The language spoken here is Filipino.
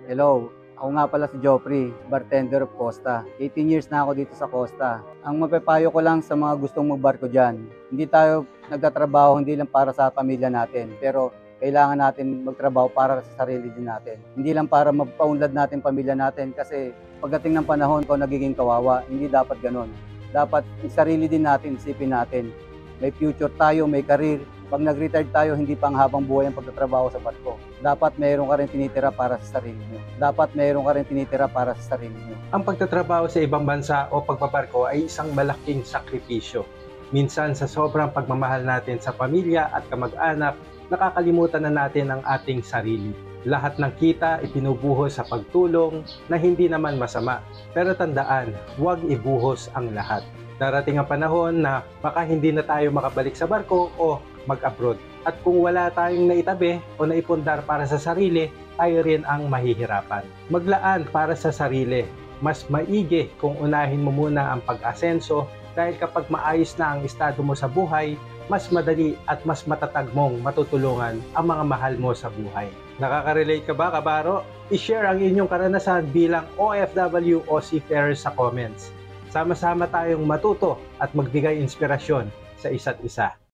Hello, ako nga pala si Joffrey, bartender of Costa. 18 years na ako dito sa Costa. Ang mapapayo ko lang sa mga gustong magbarko dyan, hindi tayo nagtatrabaho hindi lang para sa pamilya natin, pero kailangan natin magtrabaho para sa sarili din natin. Hindi lang para magpaunlad natin pamilya natin kasi pagdating ng panahon ko nagiging kawawa, hindi dapat ganun. Dapat yung sarili din natin, isipin natin. May future tayo, may career. Pag nag-retire tayo, hindi pang habang buhay ang pagtatrabaho sa barko. Dapat mayroon ka rin tinitira para sa sarili nyo. Dapat mayroon ka rin tinitira para sa sarili nyo. Ang pagtatrabaho sa ibang bansa o pagbabarko ay isang malaking sakripisyo. Minsan sa sobrang pagmamahal natin sa pamilya at kamag-anak, nakakalimutan na natin ang ating sarili. Lahat ng kita ipinubuhos sa pagtulong na hindi naman masama. Pero tandaan, huwag ibuhos ang lahat. Darating ang panahon na baka hindi na tayo makabalik sa barko o mag-abroad. At kung wala tayong naitabi o naipundar para sa sarili, tayo rin ang mahihirapan. Maglaan para sa sarili. Mas maigi kung unahin mo muna ang pag-asenso dahil kapag maayos na ang estado mo sa buhay, mas madali at mas matatag mong matutulungan ang mga mahal mo sa buhay. Nakaka-relate ka ba, kabaro? I-share ang inyong karanasan bilang OFW o seafarer sa comments. Sama-sama tayong matuto at magbigay inspirasyon sa isa't isa.